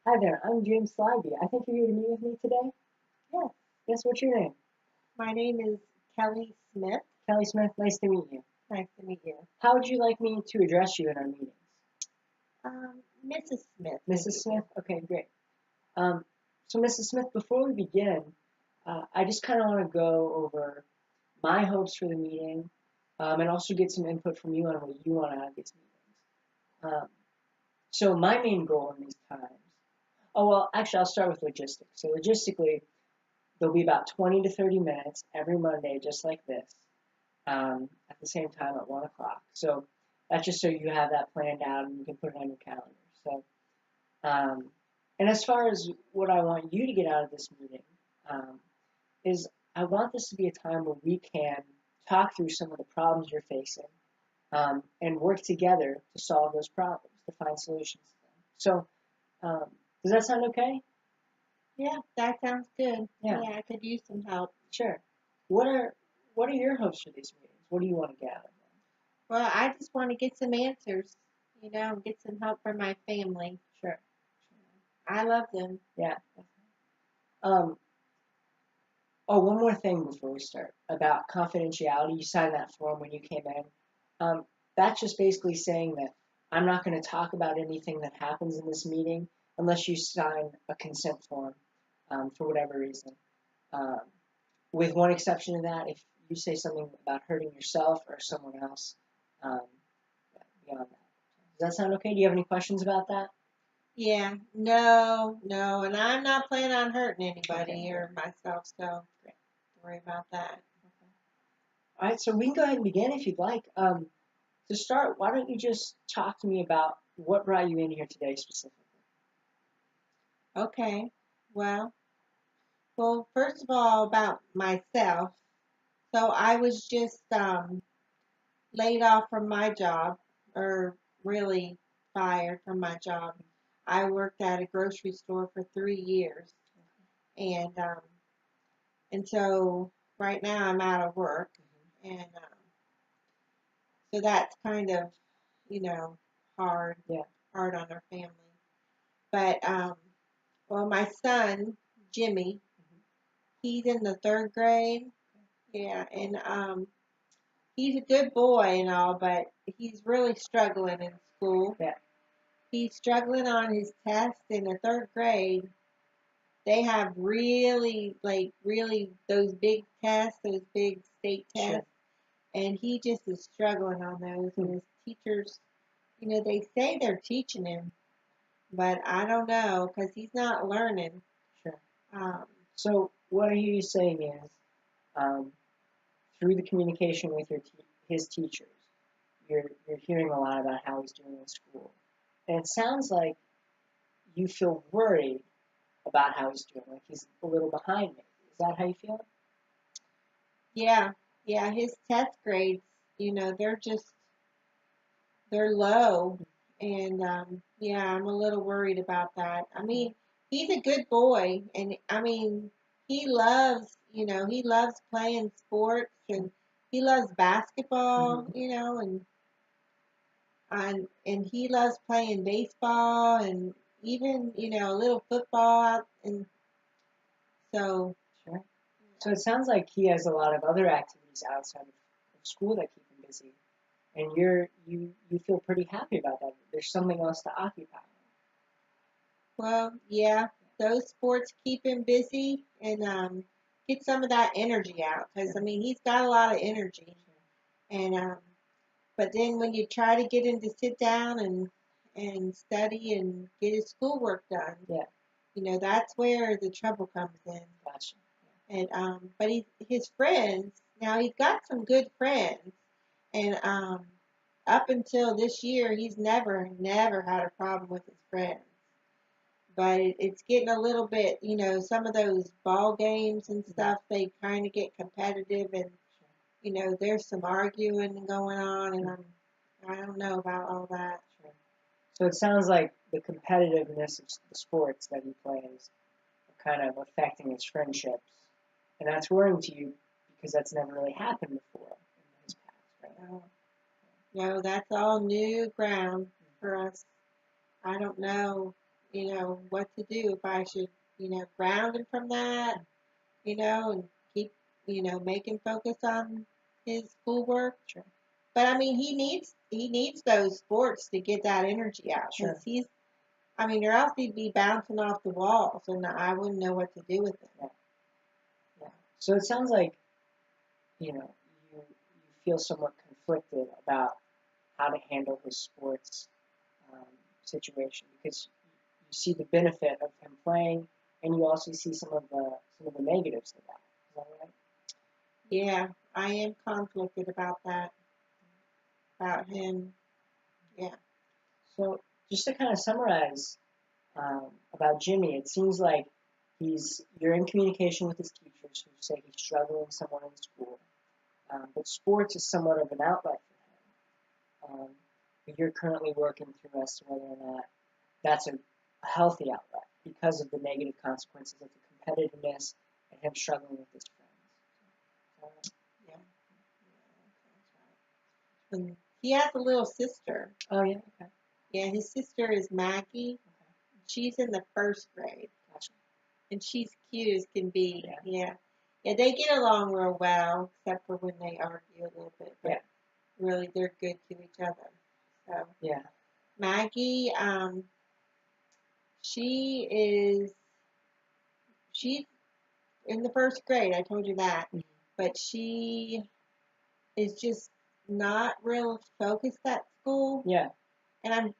Hi there, I'm James Slyby. I think you're here to meet with me today. Yes, Yes, what's your name? my name is Kelly Smith. Kelly Smith, nice to meet you. Nice to meet you. How would you like me to address you in our meetings? Mrs. Smith would Mrs. be Smith? good. Okay, great. Um, so, Mrs. Smith, before we begin, I just kind of want to go over my hopes for the meeting and also get some input from you on what you want out of these meetings. So, my main goal in these times, oh, well, actually, I'll start with logistics. So, logistically, there'll be about 20 to 30 minutes every Monday, just like this, at the same time at 1 o'clock. So that's just so you have that planned out and you can put it on your calendar. So, um, and as far as what I want you to get out of this meeting, um, is I want this to be a time where we can talk through some of the problems you're facing and work together to solve those problems, to find solutions to them. So, does that sound okay? Yeah, that sounds good. Yeah, Yeah, I could use some help. sure. What are what are your hopes for these meetings? What do you want to get out of them? Well, I just want to get some answers, and get some help from my family. Sure. I love them. Yeah. Um, oh, one more thing before we start about confidentiality. You signed that form when you came in. That's just basically saying that I'm not going to talk about anything that happens in this meeting unless you sign a consent form for whatever reason. Um, with one exception to that, if you say something about hurting yourself or someone else, um, beyond that. Does that sound okay? Do you have any questions about that? Yeah, no, no, and I'm not planning on hurting Okay, anybody great. or myself, so don't Great. worry about that. All right, so we can go ahead and begin if you'd like. To start, why don't you just talk to me about what brought you in here today specifically? Okay, well, first of all, about myself. So I was just laid off from my job, or really fired from my job. I worked at a grocery store for 3 years, and so right now I'm out of work, and so that's kind of you know hard Yeah. hard on our family. But well, my son Jimmy, he's in the third grade, yeah, and he's a good boy and all, but he's really struggling in school. Yeah. He's struggling on his test in the third grade. They have really, like, really those big tests, those big state Sure. tests, and he just is struggling on those. Hmm. And his teachers, they say they're teaching him, but I don't know because he's not learning. Sure. Um, So what I hear you saying is, um, through the communication with his teachers, you're hearing a lot about how he's doing in school, and it sounds like you feel worried about how he's doing, like he's a little behind me. Is that how you feel? yeah, yeah, his test grades, they're low, and yeah, I'm a little worried about that. I mean, he's a good boy, and I mean, he loves playing sports, and he loves basketball, Mm-hmm. and he loves playing baseball, and even a little football out, and so Sure. So it sounds like he has a lot of other activities outside of school that keep him busy, and you feel pretty happy about that. There's something else to occupy him. well, yeah, those sports keep him busy and get some of that energy out because Sure. I mean he's got a lot of energy. And but then when you try to get him to sit down and study and get his schoolwork done, Yeah, that's where the trouble comes in. gotcha. And but his friends, now he's got some good friends, and up until this year, he's never had a problem with his friends. But it's getting a little bit, some of those ball games and Mm-hmm. stuff, they kind of get competitive, and there's some arguing going on, and I don't know about all that. Sure. So it sounds like the competitiveness of the sports that he plays are kind of affecting his friendships, and that's worrying to you because that's never really happened before in his past, right? No, no, that's all new ground for us. I don't know, what to do, if I should, ground him from that, and keep, make him focus on his schoolwork. Sure. But I mean, he needs those sports to get that energy out, Sure. because or else he'd be bouncing off the walls, and I wouldn't know what to do with him. Yeah. Yeah. So it sounds like, you feel somewhat conflicted about how to handle his sports situation, because you see the benefit of him playing, and you also see some of the negatives of that. Is that right? Yeah, I am conflicted about that, about him. Yeah. So just to kind of summarize about Jimmy, it seems like you're in communication with his teachers who say he's struggling somewhat in school, but sports is somewhat of an outlet for him. But you're currently working through as to whether or not that's a healthy outlet because of the negative consequences of the competitiveness and him struggling with his friends. Yeah. And he has a little sister. Oh yeah, okay. Yeah, his sister is Maggie. Okay. She's in the first grade, Gotcha. and she's cute as can be. Yeah. Yeah. Yeah, they get along real well, except for when they argue a little bit. But Yeah. really, they're good to each other. So Yeah. Maggie, she is she's in the first grade. I told you that, Mhm. but she is just not real focused at school. Yeah. And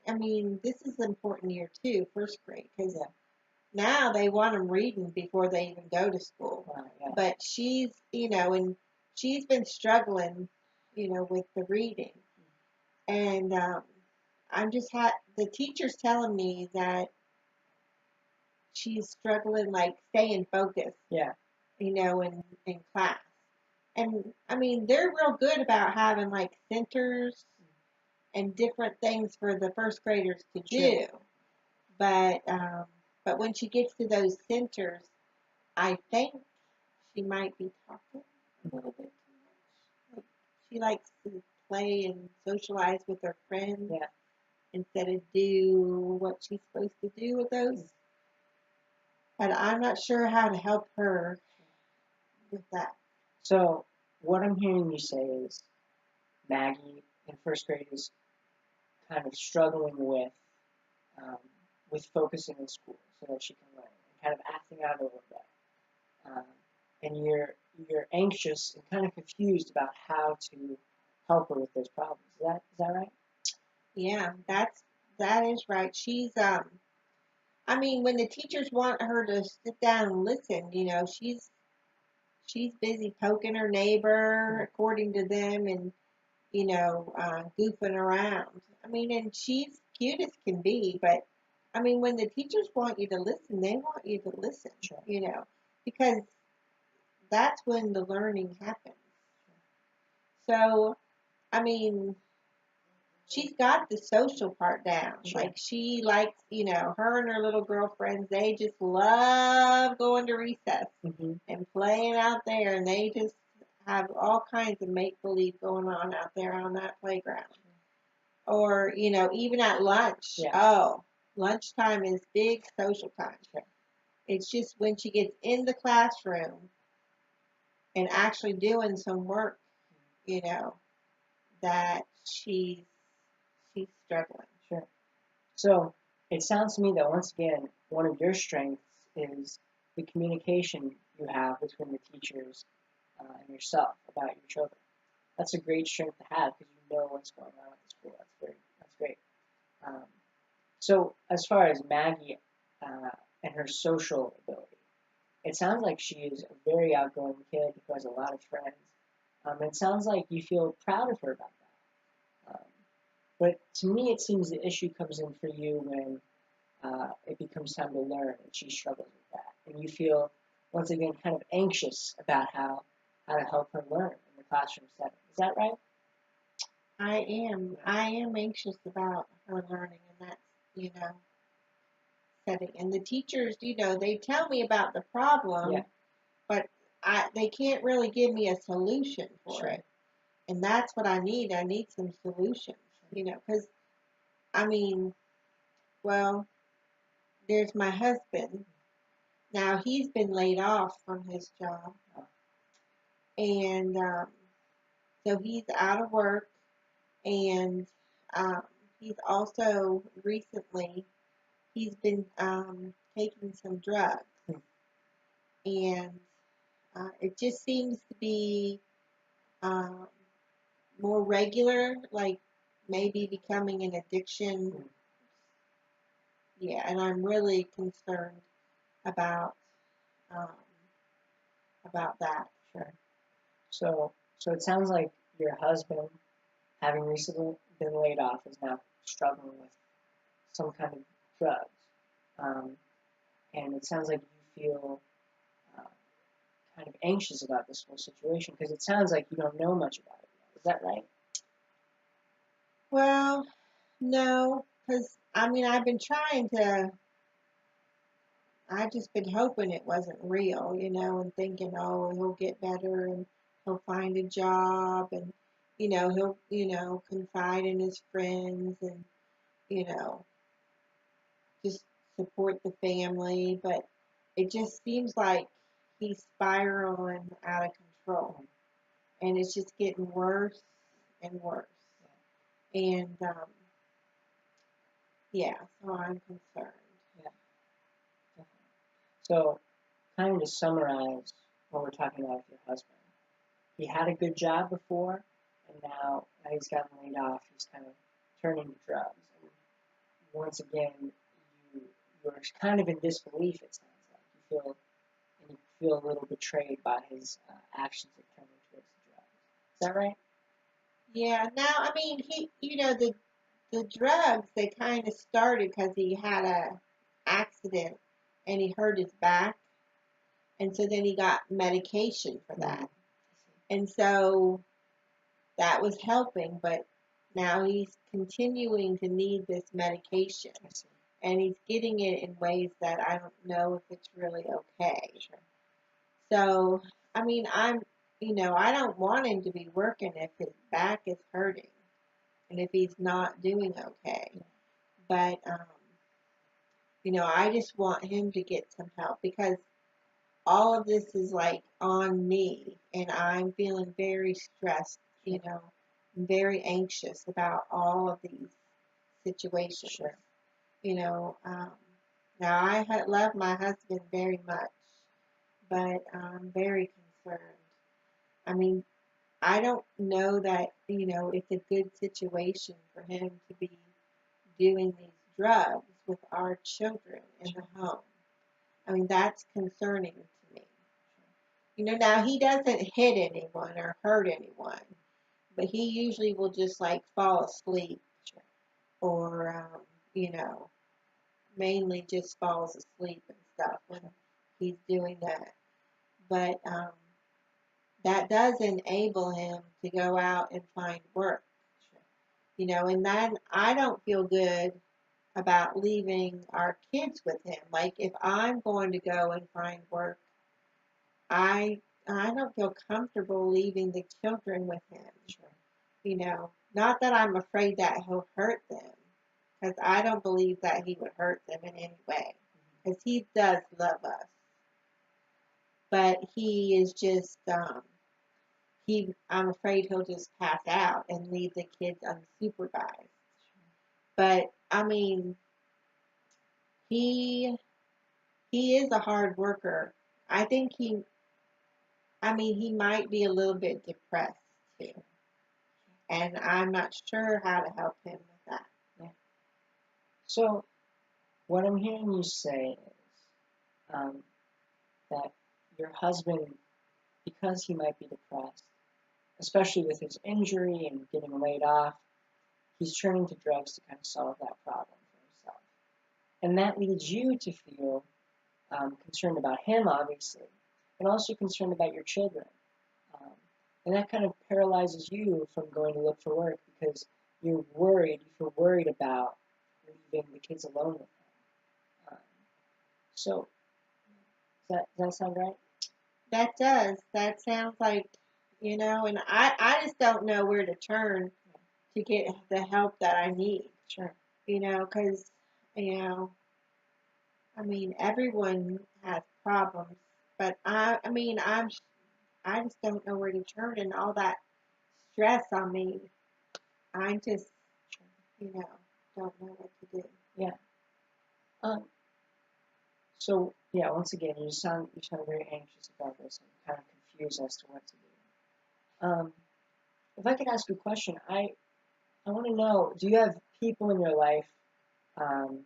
this is an important year too, first grade, because Yeah. now they want them reading before they even go to school. Wow, yeah. But and she's been struggling, with the reading. And I'm just the teacher's telling me that she's struggling, like staying focused, Yeah. in class. And they're real good about having like centers and different things for the first graders to do. Sure. But when she gets to those centers, I think she might be talking a little bit too much. Like, she likes to play and socialize with her friends, Yeah. instead of do what she's supposed to do with those. But I'm not sure how to help her with that. So what I'm hearing you say is Maggie in first grade is kind of struggling um, with focusing in school so that she can learn, and kind of acting out a little bit. Um, and you're anxious and kind of confused about how to help her with those problems. Is that right? Yeah, that is right. When the teachers want her to sit down and listen, she's busy poking her neighbor, according to them, and goofing around. And she's cute as can be, but when the teachers want you to listen, they want you to listen, Sure. because that's when the learning happens. So, I mean, she's got the social part down. Sure. Like, she likes, her and her little girlfriends, they just love going to recess Mm-hmm. and playing out there, and they just have all kinds of make believe going on out there on that playground. Or, even at lunch. Yeah. Oh, lunchtime is big social time. Sure. It's just when she gets in the classroom and actually doing some work, that she's struggling. Sure. So it sounds to me that once again, one of your strengths is the communication you have between the teachers and yourself about your children. That's a great strength to have because you know what's going on at the school. That's great. Um, so as far as Maggie and her social ability, it sounds like she is a very outgoing kid who has a lot of friends. It sounds like you feel proud of her about that. But to me, it seems the issue comes in for you when it becomes time to learn and she struggles with that. And you feel, once again, kind of anxious about how to help her learn in the classroom setting. Is that right? I am. I am anxious about her learning in that, setting. And the teachers, they tell me about the problem, Yeah. but they can't really give me a solution for Sure. it. And that's what I need. I need some solutions, because, I mean, well, there's my husband. Now he's been laid off from his job, and so he's out of work, and um, he's also recently he's been taking some drugs, and it just seems to be um, more regular, like maybe becoming an addiction. Yeah, and I'm really concerned about um, about that. Sure. So it sounds like your husband, having recently been laid off, is now struggling with some kind of drugs. Um, and it sounds like you feel uh, kind of anxious about this whole situation because it sounds like you don't know much about it yet. Is that right? Well, no, because I mean I've been trying to. I just been hoping it wasn't real, and thinking, oh, he'll get better and he'll find a job and he'll confide in his friends and you know just support the family, but it just seems like he's spiraling out of control, and it's just getting worse and worse. And yeah, so I'm concerned. Yeah, definitely. So, kind of to summarize what we're talking about with your husband, he had a good job before, and now he's gotten laid off. He's kind of turning to drugs. And once again, you're kind of in disbelief. It sounds like you feel a little betrayed by his actions of turning towards the drugs. Is that right? Yeah, now I mean the drugs they kind of started because he had a accident and he hurt his back, and so then he got medication for that, and so that was helping, but now he's continuing to need this medication, I see. and he's getting it in ways that I don't know if it's really okay. Sure. So, I mean, I don't want him to be working if his back is hurting and if he's not doing okay. But, I just want him to get some help because all of this is like on me and I'm feeling very stressed, very anxious about all of these situations. Sure. You know, um, Now love my husband very much, but I'm very concerned. I mean, I don't know that, it's a good situation for him to be doing these drugs with our children in the home. I mean, that's concerning to me. Now he doesn't hit anyone or hurt anyone, but he usually will just like fall asleep or, mainly just falls asleep and stuff when he's doing that. But that does enable him to go out and find work. And then I don't feel good about leaving our kids with him. Like if I'm going to go and find work, I don't feel comfortable leaving the children with him. Not that I'm afraid that he'll hurt them, because I don't believe that he would hurt them in any way, because he does love us. But he is just I'm afraid he'll just pass out and leave the kids unsupervised. But I mean, he he is a hard worker. I think he might be a little bit depressed too. And I'm not sure how to help him with that. Yeah. So, what I'm hearing you say is that your husband, because he might be depressed, especially with his injury and getting laid off, he's turning to drugs to kind of solve that problem for himself. And that leads you to feel concerned about him, obviously, and also concerned about your children. Um, and that kind of paralyzes you from going to look for work because you feel worried about leaving the kids alone with him. Um, so, does that sound right? That does. That sounds like, and I just don't know where to turn to get the help that I need. Sure. Because, you know, I mean, everyone has problems, but I mean, I just don't know where to turn, and all that stress on me. I just, you know, don't know what to do. Yeah. Um, so yeah, once again, you sound very anxious about this and kind of confused as to what to do. If I could ask you a question, I want to know, do you have people in your life, um,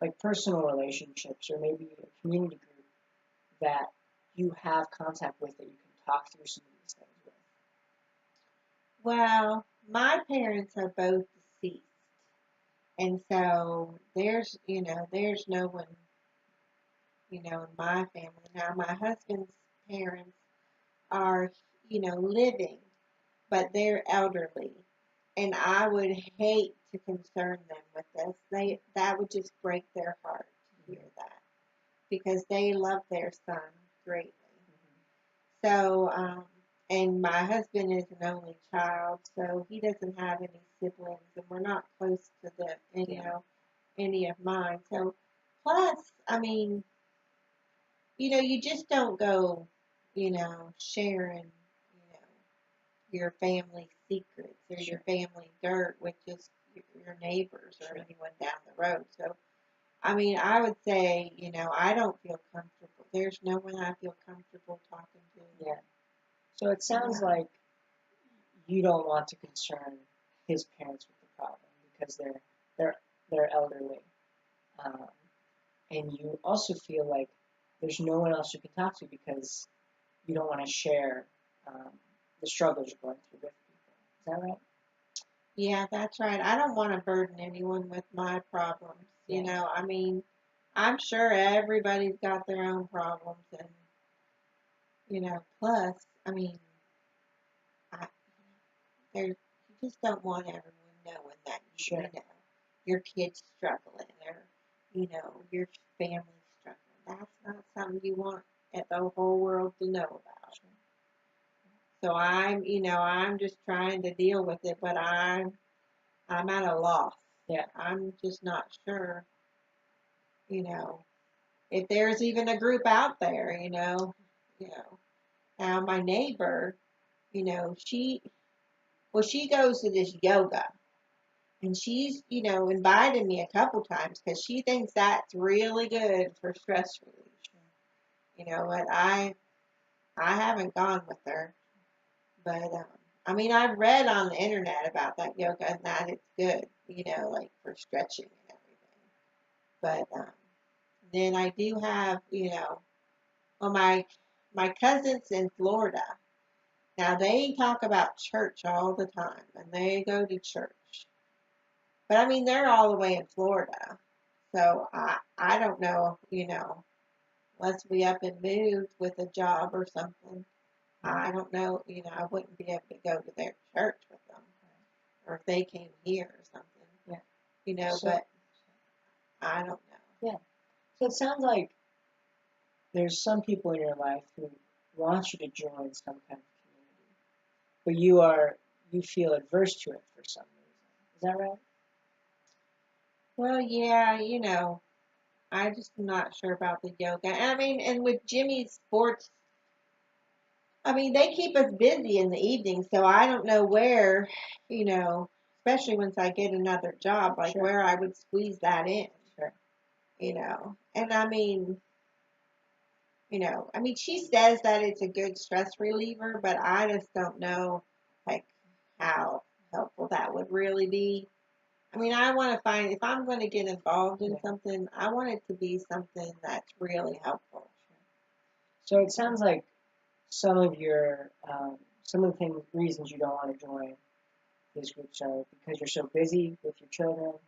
like personal relationships or maybe a community group that you have contact with that you can talk through some of these things with? Well, my parents are both deceased, and so there's no one, in my family. Now, my husband's parents are, living, but they're elderly, and I would hate to concern them with this. That would just break their heart to hear that because they love their son greatly. So, and my husband is an only child, so he doesn't have any siblings, and we're not close to Yeah. any of mine. So, plus, I mean, you just don't go, sharing, your family secrets or your Sure. family dirt with just your neighbors or anyone down the road. So, I mean, I would say, I don't feel comfortable. There's no one I feel comfortable talking to. Yeah. So it sounds Yeah. like you don't want to concern his parents with the problem because they're they're elderly, um, and you also feel like there's no one else you can talk to because you don't want to share um, the struggles you're going through with people. Is that right? Yeah, that's right. I don't want to burden anyone with my problems. Yeah. I mean, I'm sure everybody's got their own problems, and plus, I mean, I there you just don't want everyone knowing that Sure. your kid's struggling or your family's struggling. That's not something you want the whole world to know about. Sure. So I'm just trying to deal with it, but I'm at a loss. Yeah. I'm just not sure, you know, if there's even a group out there, you know. Now my neighbor, she goes to this yoga, and she's, invited me a couple times because she thinks that's really good for stress relief. But I haven't gone with her. But I mean, I've read on the internet about that yoga and that it's good, like for stretching and everything. But then I do have, well, my cousins in Florida. Now they talk about church all the time, and they go to church. But I mean, they're all the way in Florida, so I don't know, unless we up and moved with a job or something. I don't know, I wouldn't be able to go to their church with them, or if they came here or something, Yeah. So but I don't know. yeah. So it sounds like there's some people in your life who want you to join some kind of community, but you feel adverse to it for some reason. Is that right? Well, yeah, I just am not sure about the yoga. I mean, and with Jimmy's sports, I mean, they keep us busy in the evening, so I don't know where, especially once I get another job, like Sure. where I would squeeze that in, Sure. And I mean, she says that it's a good stress reliever, but I just don't know, like, how helpful that would really be. I mean, I want to find, if I'm going to get involved in Yeah. something, I want it to be something that's really helpful. So it sounds like some of some of the reasons you don't want to join these groups are because you're so busy with your children,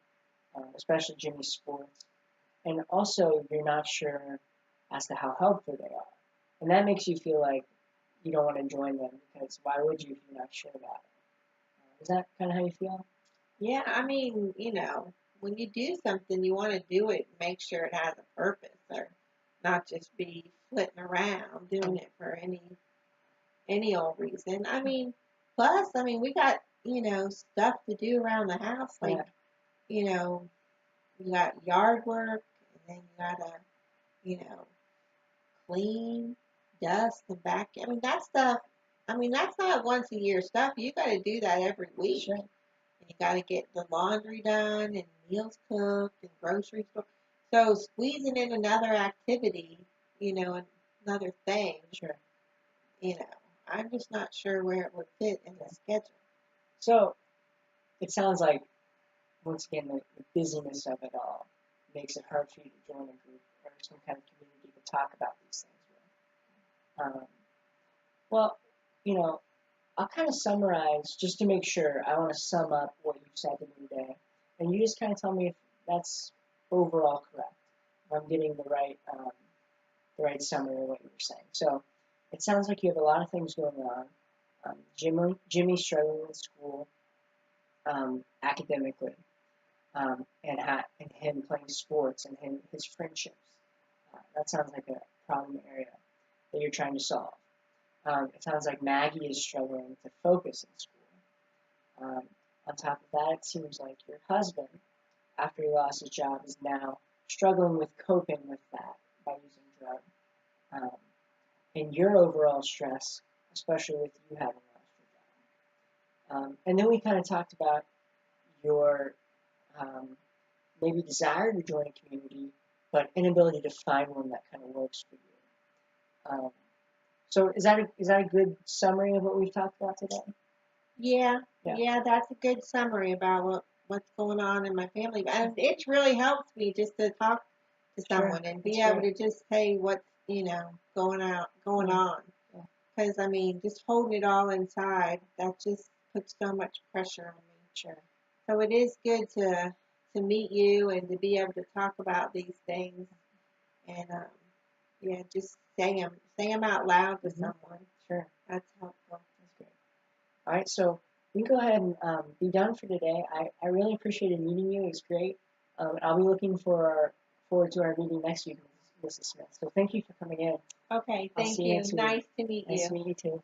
especially Jimmy's sports, and also you're not sure as to how helpful they are, and that makes you feel like you don't want to join them because why would you if you're not sure about it? Is that kind of how you feel? Yeah, I mean, when you do something, you want to do it, make sure it has a purpose, or not just be flitting around doing it for any old reason. I mean, plus, I mean, we got, stuff to do around the house, like, Yeah. you got yard work, and then you gotta, you know, clean, dust, the back. I mean, that stuff. I mean, that's not once a year stuff. You got to do that every week. Sure. And you got to get the laundry done and meals cooked and grocery store. So squeezing in another activity, another thing, Sure. you know, I'm just not sure where it would fit in the schedule. So it sounds like, once again, the busyness of it all makes it hard for you to join a group or some kind of community to talk about these things with. Well, you know, I'll kind of summarize just to make sure. I want to sum up what you've said to me today, and you just kind of tell me if that's overall correct. If I'm getting the right summary of what you were saying. So it sounds like you have a lot of things going on. Jimmy's struggling with school, academically, and him playing sports and his friendships. That sounds like a problem area that you're trying to solve. It sounds like Maggie is struggling to focus in school. On top of that, it seems like your husband, after he lost his job, is now struggling with coping with that by using drugs. Um, and your overall stress, especially with you having lost your job. And then we kind of talked about your um, maybe desire to join a community, but inability to find one that kind of works for you. So is that a good summary of what we've talked about today? Yeah, Yeah, yeah, that's a good summary about what's going on in my family. And it really helps me just to talk to sure. someone and That's be able great. to just say what's, going Yeah, on. yeah, Because, I mean, just holding it all inside, that just puts so much pressure on me. sure. So it is good to meet you and to be able to talk about these things and, yeah, just say 'em out loud to Mm-hmm. someone. Sure. That's helpful. That's great. All right, so we can go ahead and be done for today. I really appreciated meeting you. It was great. I'll be looking forward to our meeting next week, Mrs. Smith. So thank you for coming in. Okay, I'll thank see you you. next week. Nice to meet Nice you. to meet you too.